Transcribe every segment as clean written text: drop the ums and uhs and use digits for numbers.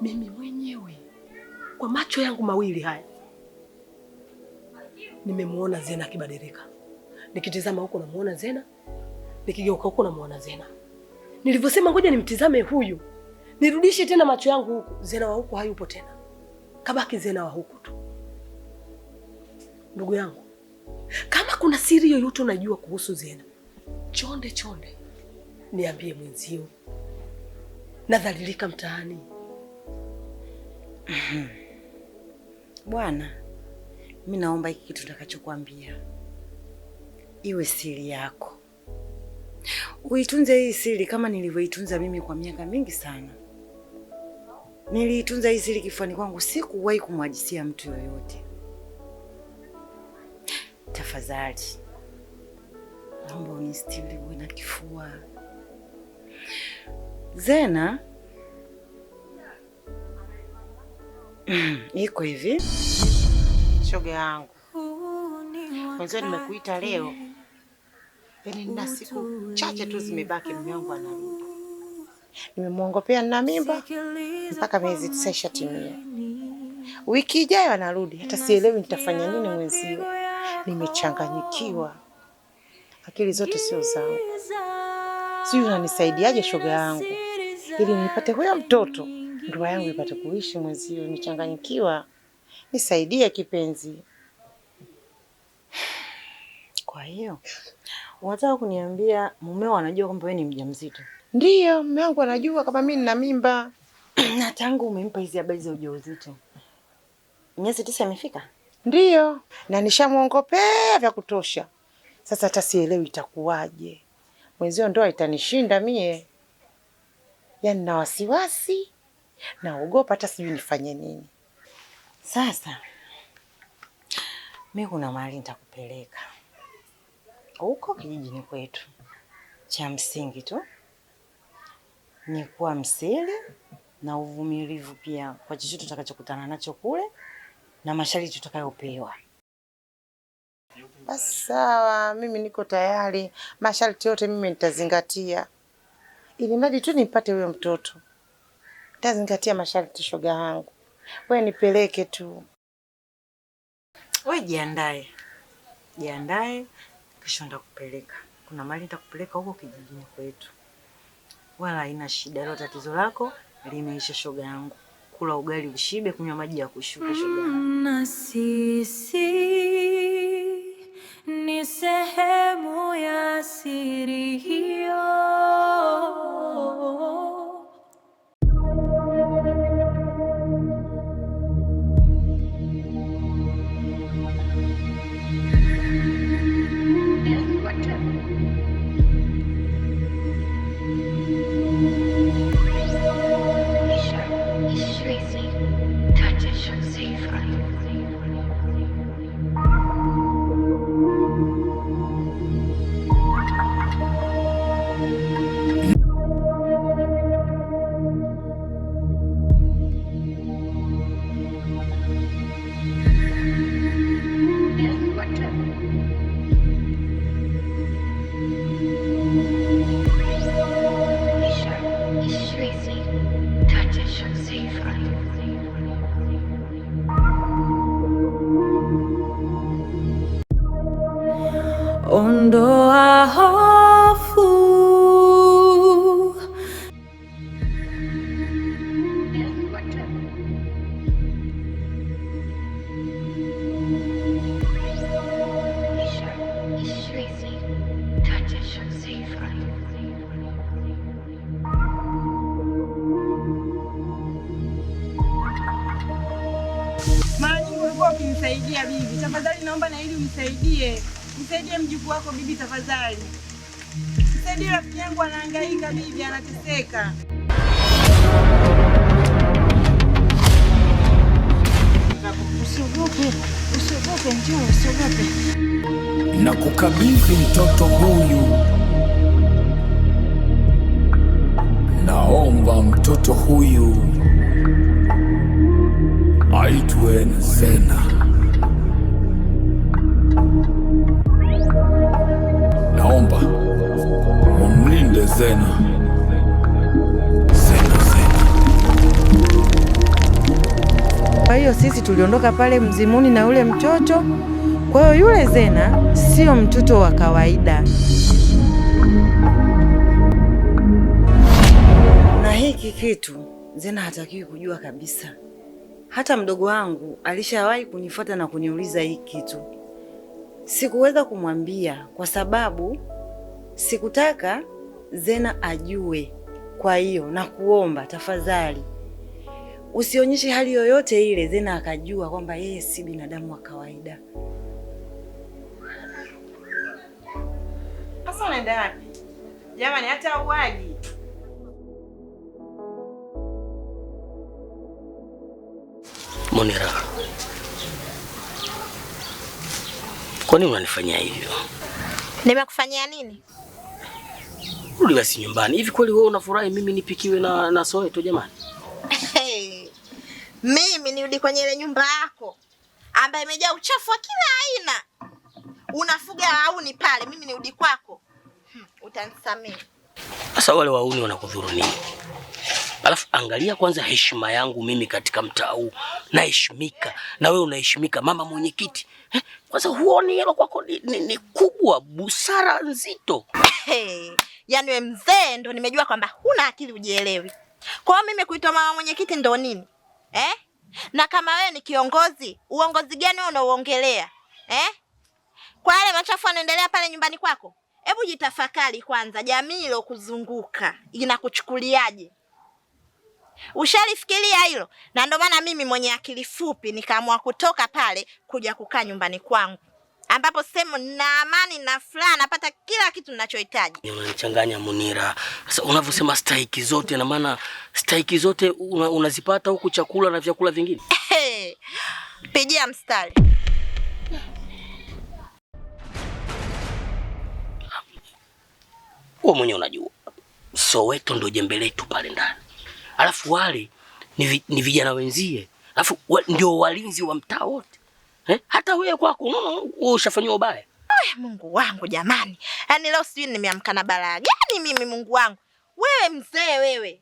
Mimi mwenyewe kwa macho yangu mawili haya nimemuona Zena akibadilika. Nikitizama huko namuona Zena, nikigeuka huko namuona Zena. Nilivyosema ngoja nimtizame huyu, nirudishe tena macho yangu huko, Zena wa huko hayupo tena. Kabaki Zena wa huko tu. Ndugu yangu, kama kuna siri yoyote unajua kuhusu Zena, chonde chonde niambie mwenzio. Nadhalilika mtaani. Bwana, mimi naomba hiki kitu nitakachokuambia iwe siri yako. Uitunze hii siri kama nilivyoitunza mimi kwa miaka mingi sana. Niliitunza hii siri kifuani kwangu, sikuwahi kumhadithia mtu yoyote. Tafadhali, naomba unistiri uwe na kifua. Zena iko hivi. Shoga yangu, mwanzo nimekuita leo, yaani nina siku chache tu zimebaki mume wangu anarudi. Nimemwongopea na mimba mpaka miezi 9 ishatimia. Wiki ijayo anarudi, hata sielewi nitafanya nini mwenzio. Nimechanganyikiwa. Akili zote sio zangu. Sijui unanisaidiaje shoga yangu ili nipate huyo mtoto, ndoa yangu ipate kuishi mwenzio. Nimechanganyikiwa. Nisaidie kipenzi. Kwa hiyo unataka kuniambia mumeo anajua kwamba wewe ni mjamzito? Ndiyo, mume wangu anajua kama mimi nina mimba. Na tangu umempa hizi habari za ujauzito, miezi 9 imefika? Ndiyo, na nishamuongopea vya kutosha. Sasa hata sielewi itakuwaje. Mwenzio ndoa itanishinda mie. Yaani na wasiwasi, naogopa hata sijui nifanye nini. Sasa mimi kuna mahali nitakupeleka huko kijijini kwetu. Cha msingi tu ni kuwa msiri na uvumilivu pia kwa chochote tutakachokutana nacho kule na masharti tutakayopewa. Basi sawa, mimi niko tayari. Masharti yote mimi nitazingatia. Ili mradi tu nipate huyo mtoto. Nitazingatia masharti shoga yangu. Wewe nipeleke tu. Wewe jiandae. Jiandae, kisha nitakupeleka. Kuna mahali nitakupeleka huko kijijini kwetu. Wala haina shida, hilo tatizo lako limeisha shoga yangu. Kula ugali ushibe, kunywa maji ya kushuka shoga yangu. Na sisi ni sehemu ya siri hiyo. Ondoa hofu, mara nyingi ulikuwa ukinisaidia bibi. Tafadhali naomba na ili unisaidie. Msaidie mjukuu wako bibi tafadhali. Msaidie rafiki yangu anahangaika bibi, anateseka. Usiogope, njoo, usiogope. Na kukabidhi mtoto huyu. Naomba mtoto huyu aitwe Zena. Naomba mumlinde Zena. Zena. Kwa hiyo sisi tuliondoka pale Mzimuni na yule mtoto. Kwa hiyo yule Zena sio mtoto wa kawaida. Na hiki kitu Zena hatakiwi kujua kabisa. Hata mdogo wangu alishawahi kunifuata na kuniuliza hiki kitu. Sikuweza kumwambia kwa sababu sikutaka Zena ajue. Kwa hiyo nakuomba tafadhali usionyeshe hali yoyote ile Zena akajua kwamba yeye si binadamu wa kawaida. Sasa unaenda wapi? Jamani hata uwaji. Munira, kwa nini unanifanyia hivyo? Nimekufanyia nini? Rudi basi nyumbani. Hivi kweli wewe unafurahi mimi nipikiwe na Soweto jamani? Hey, mimi nirudi kwenye ile nyumba yako ambayo imejaa uchafu wa kila aina. Unafuga wauni pale, mimi nirudi kwako. Utanisamehe. Sasa wale wauni wanakudhuru nini? Alafu angalia kwanza heshima yangu mimi katika mtaa huu. Naheshimika na wewe unaheshimika, mama mwenyekiti. Kwanza huoni hilo kwako ni kubwa, busara nzito. Hey, yaani wewe mzee ndo nimejua kwamba huna akili ujielewi. Kwa hiyo mimi kuitwa mama mwenyekiti ndo nini? Na kama wewe ni kiongozi, uongozi gani wewe unauongelea? Kwa yale machafu yanaendelea pale nyumbani kwako? Hebu jitafakari kwanza, jamii ile kuzunguka inakuchukuliaje? Ushalifikiria hilo? Na ndio maana mimi mwenye akili fupi nikaamua kutoka pale kuja kukaa nyumbani kwangu, ambapo sema na amani na furaha, napata kila kitu ninachohitaji. Unanichanganya Munira. Sasa unavyosema stahiki zote, na maana stahiki zote unazipata huku, chakula na vyakula vingine? Pigia mstari. Wewe mwenyewe unajua Soweto ndo jembe letu pale ndani. Alafu wale ni vijana wenzie. Alafu ndio walinzi wa mtaa wote. Hata wewe kwako unaona wewe ushafanywa ubaya. Mungu wangu jamani. Yaani leo sijui nimeamka na balaa gani mimi, Mungu wangu. Wewe mzee wewe.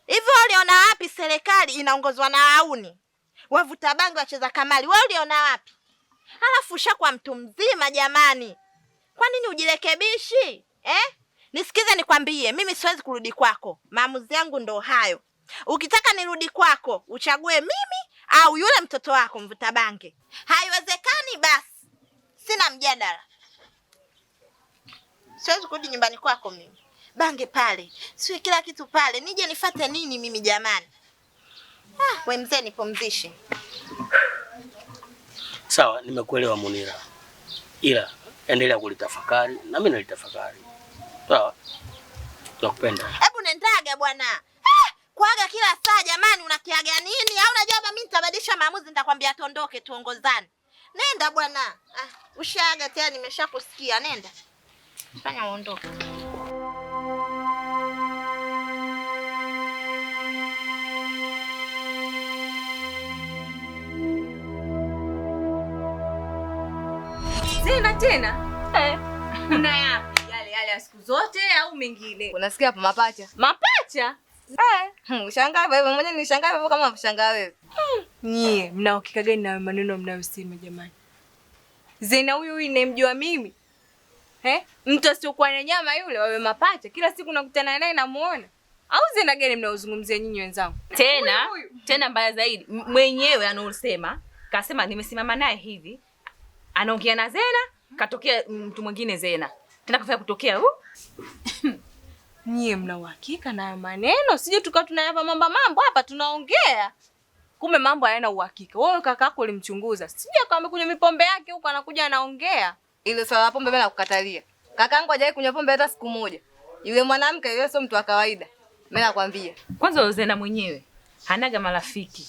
Hivyo uliona wapi serikali inaongozwa na wauni? Wavuta bangi, wacheza kamari. Wewe uliona wapi? Alafu ushakuwa mtu mzima jamani. Kwa nini ujirekebishi? Nisikize nikwambie, mimi siwezi kurudi kwako. Maamuzi yangu ndo hayo. Ukitaka nirudi kwako, uchague mimi au yule mtoto wako mvuta bangi. Haiwezekani basi. Sina mjadala. Siwezi kurudi nyumbani kwako mimi. Bange pale, siwe kila kitu pale. Nije nifate nini mimi jamani? We mzee nipumzishe. Sawa, nimekuelewa Munira. Ila endelea kulitafakari na mimi nalitafakari. Sawa. Nakupenda. Hebu nendaga bwana. Kuaga kila saa jamani, unakiaga nini? Au unajua mimi nitabadilisha maamuzi, nitakwambia tondoke tuongozane. Nenda bwana. Ushaaga tena, nimeshakusikia. Nenda. Fanya uondoke. Zena tena? Una yapi? Yale siku zote au mengine? Unasikia hapa mapacha? Mapacha? Ushangaa wewe mwenyewe, nishangaa wewe kama ushangaa wewe. Nyie mna uhakika gani na maneno mnayosema jamani? Zena huyu nimemjua mimi. Mtu asiokuwa na nyama yule, wawe mapacha. Kila siku nakutana naye namuona. Au Zena gani mnaozungumzia nyinyi wenzangu? Tena mbaya zaidi, mwenyewe anaosema, kasema nimesimama naye hivi. Anaongea na Zena, katokea mtu mwingine Zena. Tena kafanya kutokea Nyie mna uhakika na maneno? Sije tukao tunayapa mambo hapa tunaongea. Kumbe mambo hayana uhakika. Wewe kakako ulimchunguza. Sije kama amekunywa mipombe yake huko anakuja anaongea. Ile swala la pombe mimi nakukatalia. Kakaangu hajawahi kunywa pombe hata siku moja. Yule mwanamke yule sio mtu wa kawaida. Mimi nakwambia. Kwanza Zena mwenyewe hanaga marafiki.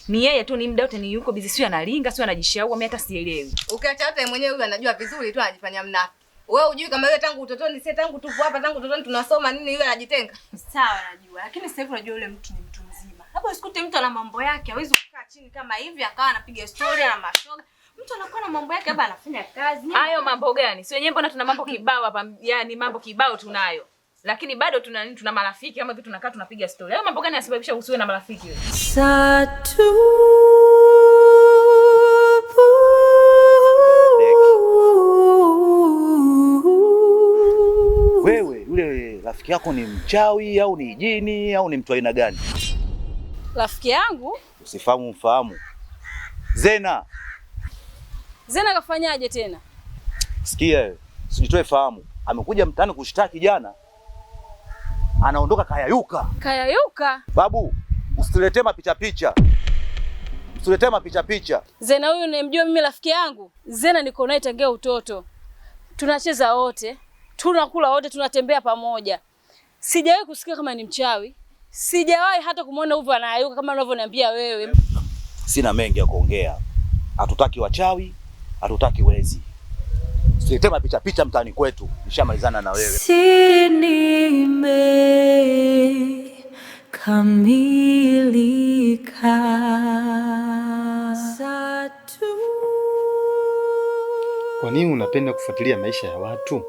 Ni yeye tu, ni muda wote ni yuko busy, sio analinga, sio anajishaua, mimi hata sielewi. Ukiacha hata mwenyewe yule anajua vizuri tu, anajifanya mnafiki. Wewe hujui kama yule tangu utotoni, si tangu tupo hapa, tangu utotoni tunasoma nini, yule anajitenga. Sawa najua, lakini sasa hivi unajua yule mtu ni mtu mzima. Hapo usikute mtu ana mambo yake, hawezi kukaa chini kama hivi akawa anapiga story na mashoga. Mtu anakuwa na mambo yake, hapa anafanya kazi. Hayo mambo gani? Si wenyewe mbona tuna mambo kibao hapa, yani mambo kibao tunayo. Lakini bado tuna marafiki kama vitu tunakaa tunapiga story. Hayo mambo gani yasababisha usiwe na marafiki wewe? Satu rafiki yako ni mchawi au ni jini au ni mtu aina gani? Rafiki yangu? Usifahamu mfahamu. Zena. Zena kafanyaje tena? Sikia wewe, usijitoe fahamu. Amekuja mtaani kushtaki jana. Anaondoka kayayuka. Kayayuka? Babu, usituletee mapicha picha. Usituletee mapicha picha. Zena huyu nimjua mimi rafiki yangu. Zena niko naye tangia utoto. Tunacheza wote, tunakula wote, tunatembea pamoja. Sijawahi kusikia kama ni mchawi. Sijawahi hata kumuona hivyo anayuka kama unavyoniambia wewe. Sina mengi ya kuongea. Hatutaki wachawi, hatutaki wezi. Usituletee mapicha picha mtaani kwetu. Nishamalizana na wewe. Kwa nini unapenda kufuatilia maisha ya watu?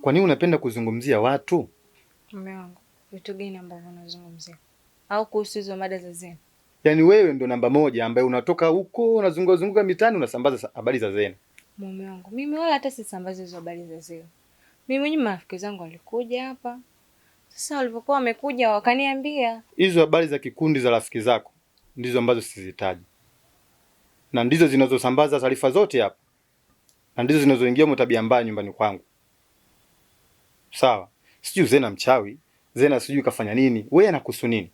Kwa nini unapenda kuzungumzia watu? Mume wangu, vitu gani ambavyo unazungumzia? Au kuhusu hizo mada za Zena? Yaani wewe ndo namba moja ambaye unatoka huko unazunguka mitaani unasambaza habari za Zena. Mume wangu, mimi wala hata sisambazi hizo habari za Zena. Mimi mwenyewe marafiki zangu walikuja hapa. Sasa walipokuwa wamekuja wakaniambia. Hizo habari za kikundi za rafiki zako ndizo ambazo sizihitaji. Na ndizo zinazosambaza taarifa zote hapa. Na ndizo zinazoingia tabia mbaya nyumbani kwangu. Sawa. Sijui Zena mchawi, Zena sijui kafanya nini. Wewe anakuhusu nini?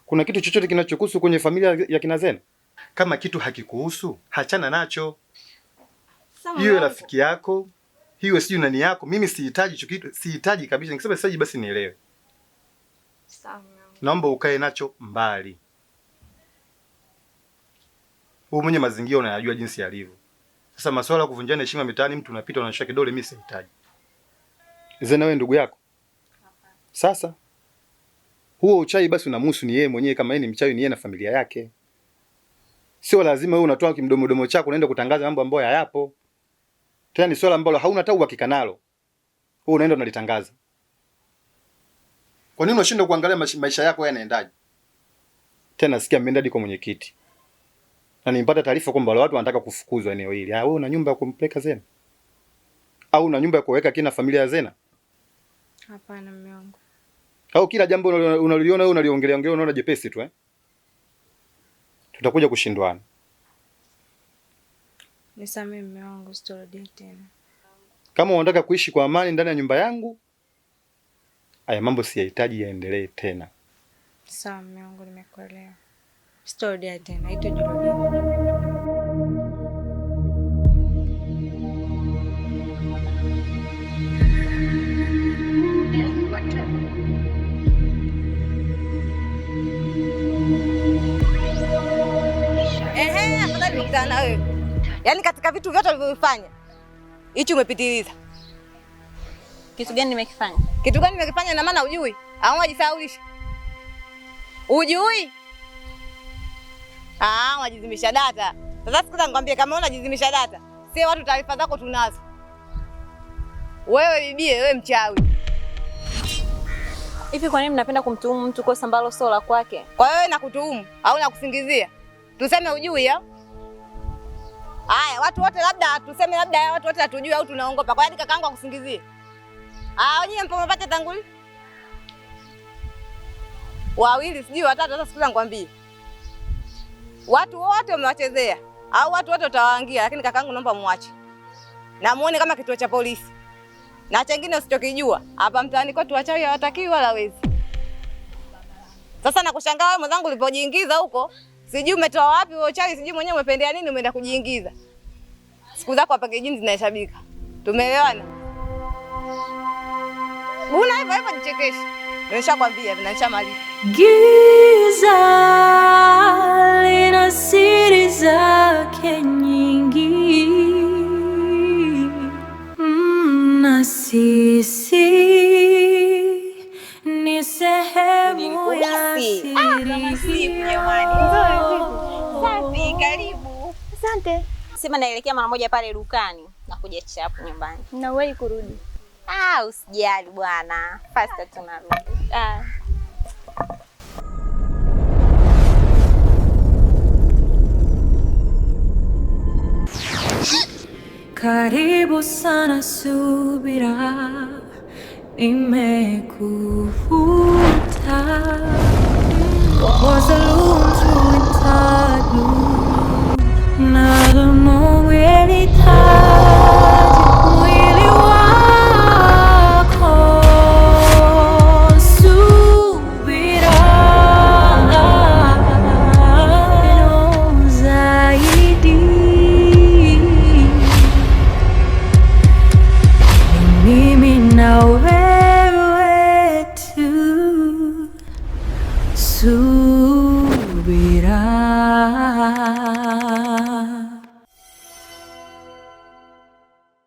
Kuna kitu chochote kinachokuhusu kwenye familia ya kina Zena? Kama kitu hakikuhusu, hachana nacho. Hiyo rafiki yako, hiyo sijui nani yako, mimi sihitaji kitu, sihitaji kabisa. Nikisema sihitaji basi nielewe. Sawa. Naomba ukae nacho mbali. Wewe mwenye mazingira unayajua jinsi yalivyo. Sasa masuala ya kuvunjana heshima mitaani, mtu unapita unashika kidole, mimi sihitaji. Zena wewe ndugu yako? Sasa huo uchawi basi unamhusu ni yeye mwenyewe, kama yeye ni mchawi ni yeye na familia yake. Sio lazima wewe unatoa kimdomo chako unaenda kutangaza mambo ambayo hayapo. Tena ni swala ambalo hauna hata uhakika nalo. Wewe unaenda unalitangaza. Kwa nini unashinda kuangalia maisha yako yanaendaje? Tena sikia mmeenda hadi kwa mwenyekiti. Na nilipata taarifa kwamba wale watu wanataka kufukuzwa eneo hili. Wewe una nyumba ya kumpeleka Zena? Au una nyumba ya kuweka kina familia ya Zena? Hapana mume wangu. Au kila jambo unaliona wewe unaliongelea unaona jepesi tu Tutakuja kushindwana. Nisamehe mume wangu, sitarudia tena. Kama unataka kuishi kwa amani ndani ya nyumba yangu, haya mambo siyahitaji yaendelee tena. Sawa mume wangu, nimekuelewa. Sitarudia tena, haitajirudia. Afadhali nikutana na wewe. Yaani katika vitu vyote ulivyofanya, hichi umepitiliza. Kitu gani nimekifanya? Kitu gani nimekifanya na maana hujui? Au unajisahaulisha? Hujui? Unajizimisha data. Sasa sikuza nikwambie kama unajizimisha data, si watu taarifa zako tunazo. Wewe bibie, wewe mchawi. Hivi kwa nini mnapenda kumtuhumu mtu kosa ambalo sio la kwake? Kwa wewe nakutuhumu au nakusingizia? Tuseme hujui ya? Haya, watu wote labda tuseme labda watu wote hatujui au tunaongopa. Kwa hiyo kakaangu akusingizie. Wenyewe mpo mpate tanguli? Wawili sijui watatu, sasa sikuza nikwambie. Watu wote umewachezea au watu wote utawaangia, lakini kakaangu naomba muache. Na muone kama kituo cha polisi. Na chengine usichokijua, hapa mtaani kwetu wachawi hawatakiwi wala wezi. Sasa nakushangaa wewe mwenzangu ulipojiingiza huko, sijui umetoa wapi wewe uchawi, sijui mwenyewe umependea nini umeenda kujiingiza. Siku zako hapa kijini zinahesabika. Tumeelewana? Una hivyo hivyo jichekeshe. Nimeshakwambia vinanishamaliza. Giza lina siri zake nyingi, na sisi ni sehemu ya siri. Safi, karibu. Asante. Sema naelekea mara moja pale dukani na kuja chapu nyumbani. Na wewe kurudi. Usijali bwana. Fasta tunarudi. Karibu sana subira, imekuvuta. What was the loom through entire blue? Nada more realidade, mwili wako subira zaidi. Mimi nawe